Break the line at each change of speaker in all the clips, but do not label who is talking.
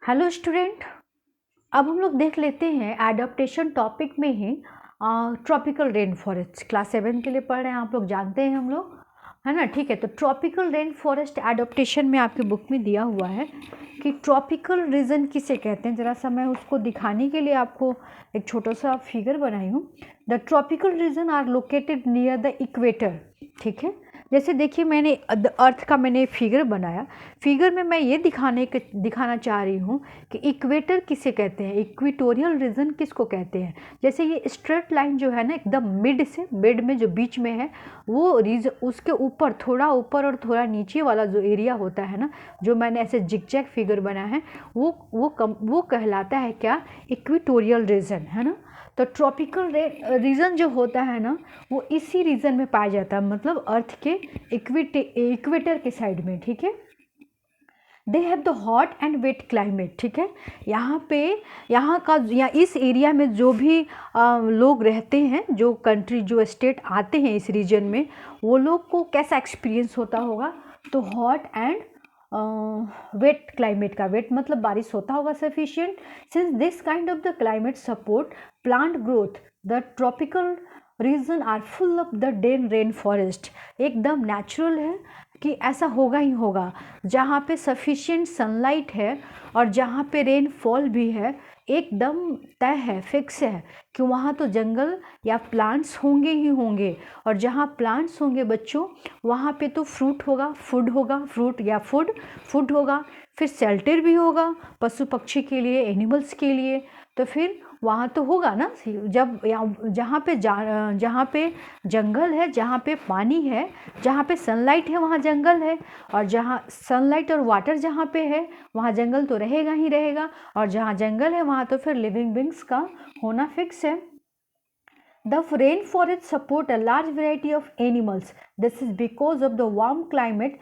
Hello student. अब हम लोग देख लेते हैं एडाप्टेशन टॉपिक में ही ट्रॉपिकल रेन फॉरेस्ट। क्लास 7 के लिए पढ़ रहे हैं, आप लोग जानते हैं हम लोग, है ना। ठीक है, तो ट्रॉपिकल रेन फॉरेस्ट एडाप्टेशन में आपकी बुक में दिया हुआ है कि ट्रॉपिकल रीजन किसे कहते हैं। ज़रा सा मैं उसको दिखाने के लिए आपको एक छोटा सा फिगर बनाई हूँ। The tropical region are located near the equator. ठीक है, जैसे देखिए मैंने अर्थ का मैंने फिगर बनाया। फिगर में मैं ये दिखाना चाह रही हूँ कि इक्वेटर किसे कहते हैं, इक्वेटोरियल रीजन किसको कहते हैं। जैसे ये स्ट्रेट लाइन जो है ना, एकदम मिड में जो बीच में है वो रीजन, उसके ऊपर थोड़ा ऊपर और थोड़ा नीचे वाला जो एरिया होता है ना, जो मैंने ऐसे जिगजैग फिगर बनाया है, वो कहलाता है क्या, इक्वेटोरियल रीजन, है ना। तो ट्रॉपिकल रीजन जो होता है ना, वो इसी रीजन में पाया जाता है, मतलब अर्थ के इक्वेटर के साइड में। ठीक है, they have the hot and wet climate. ठीक है, यहाँ इस एरिया में जो भी लोग रहते हैं, जो कंट्री जो स्टेट आते हैं इस रीजन में, वो लोग को कैसा एक्सपीरियंस होता होगा, तो हॉट एंड वेट क्लाइमेट का, वेट मतलब बारिश होता होगा sufficient. Since this kind of the climate support plant growth, the tropical region are full of the dense rain forest. एकदम नेचुरल है कि ऐसा होगा ही होगा। जहाँ पे सफिशिएंट सनलाइट है और जहाँ पे रेनफॉल भी है, एकदम तय है, फिक्स है कि वहाँ तो जंगल या प्लांट्स होंगे ही होंगे। और जहाँ प्लांट्स होंगे बच्चों, वहाँ पे तो फ्रूट होगा, फूड होगा, फ्रूट या फूड होगा, फिर शेल्टर भी होगा पशु पक्षी के लिए, एनिमल्स के लिए। तो फिर वहाँ तो होगा ना, जब जहाँ पे जंगल है, जहाँ पे पानी है, जहाँ पे सनलाइट है, वहाँ जंगल है। और जहाँ सनलाइट और वाटर जहाँ पे है, वहाँ जंगल तो रहेगा ही रहेगा। और जहाँ जंगल है वहाँ तो फिर लिविंग बींग्स का होना फिक्स है। The rainforest support a large variety of animals. This is because of the warm climate,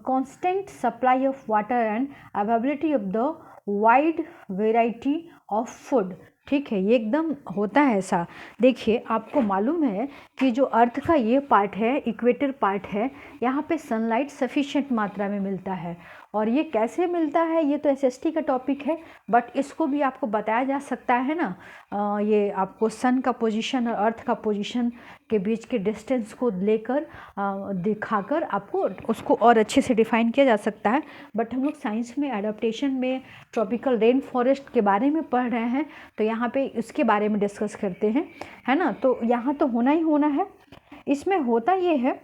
constant supply of water and availability of the wide variety of food. ठीक है, ये एकदम होता है ऐसा। देखिए आपको मालूम है कि जो अर्थ का ये पार्ट है, इक्वेटर पार्ट है, यहाँ पे सनलाइट सफिशिएंट मात्रा में मिलता है। और ये कैसे मिलता है, ये तो एसएसटी का टॉपिक है, बट इसको भी आपको बताया जा सकता है ना। ये आपको सन का पोजीशन और अर्थ का पोजीशन के बीच के डिस्टेंस को लेकर दिखाकर आपको उसको और अच्छे से डिफाइन किया जा सकता है। बट हम लोग साइंस में एडाप्टेशन में ट्रॉपिकल रेन फॉरेस्ट के बारे में पढ़ रहे हैं, तो यहाँ पे इसके बारे में डिस्कस करते हैं, है ना। तो यहाँ तो होना ही होना है। इसमें होता ये है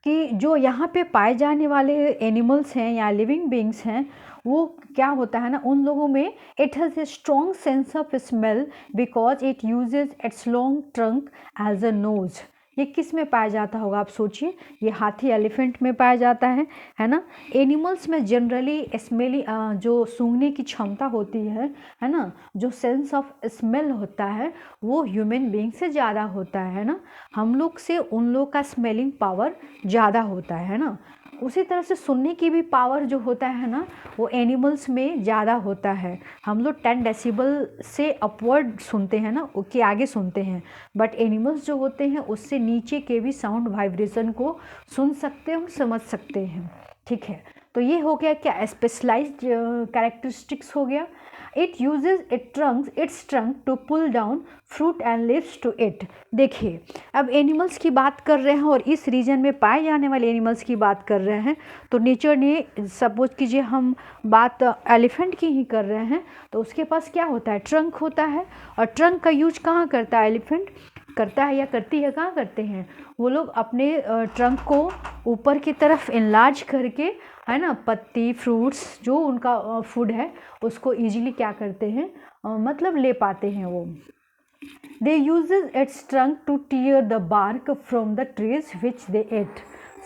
कि जो यहाँ पे पाए जाने वाले एनिमल्स हैं या लिविंग बींग्स हैं, वो क्या होता है ना, उन लोगों में it has a strong sense of smell because it uses its long trunk as a nose. ये किस में पाया जाता होगा, आप सोचिए। ये हाथी एलिफेंट में पाया जाता है ना। एनिमल्स में जनरली स्मेली जो सूंघने की क्षमता होती है ना, जो सेंस ऑफ स्मेल होता है, वो ह्यूमन बीइंग से ज़्यादा होता है ना। हम लोग से उन लोग का स्मेलिंग पावर ज़्यादा होता है ना। उसी तरह से सुनने की भी पावर जो होता है ना, वो एनिमल्स में ज़्यादा होता है। हम लोग 10 डेसिबल से अपवर्ड सुनते हैं ना, उसके आगे सुनते हैं, बट एनिमल्स जो होते हैं उससे नीचे के भी साउंड वाइब्रेशन को सुन सकते हैं और समझ सकते हैं। ठीक है, तो ये हो गया क्या, स्पेशलाइज्ड कैरेक्टरिस्टिक्स हो गया। It uses its trunk to pull down fruit and leaves to it. देखिए अब एनिमल्स की बात कर रहे हैं और इस रीजन में पाए जाने वाले एनिमल्स की बात कर रहे हैं। तो नेचर ने, सपोज कीजिए हम बात एलिफेंट की ही कर रहे हैं, तो उसके पास क्या होता है, ट्रंक होता है। और ट्रंक का यूज कहाँ करता है एलिफेंट, करता है या करती है, कहाँ करते हैं वो लोग, अपने ट्रंक को ऊपर की तरफ इनलार्ज करके, है ना, पत्ती फ्रूट्स जो उनका फूड है उसको इजीली क्या करते हैं, मतलब ले पाते हैं वो। They uses its trunk to tear the bark from the trees which they ate.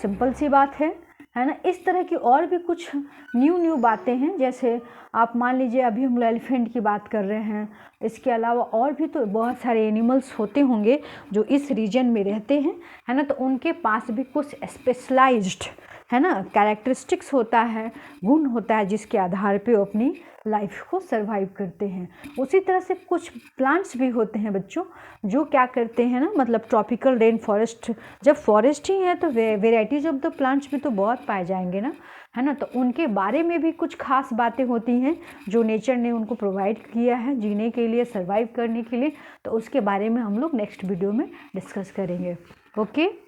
Simple सी बात है ना। इस तरह की और भी कुछ न्यू बातें हैं, जैसे आप मान लीजिए अभी हम एलिफेंट की बात कर रहे हैं, इसके अलावा और भी तो बहुत सारे एनिमल्स होते होंगे जो इस रीजन में रहते हैं, है ना। तो उनके पास भी कुछ स्पेशलाइज्ड, है ना, कैरेक्टरिस्टिक्स होता है, गुण होता है, जिसके आधार पे वो अपनी लाइफ को सरवाइव करते हैं। उसी तरह से कुछ प्लांट्स भी होते हैं बच्चों, जो क्या करते हैं ना, मतलब ट्रॉपिकल रेन फॉरेस्ट, जब फॉरेस्ट ही है तो वेराइटीज ऑफ द प्लांट्स भी तो बहुत पाए जाएंगे ना। है ना। तो उनके बारे में भी कुछ खास बातें होती हैं जो नेचर ने उनको प्रोवाइड किया है जीने के लिए, सर्वाइव करने के लिए। तो उसके बारे में हम लोग नेक्स्ट वीडियो में डिस्कस करेंगे। ओके।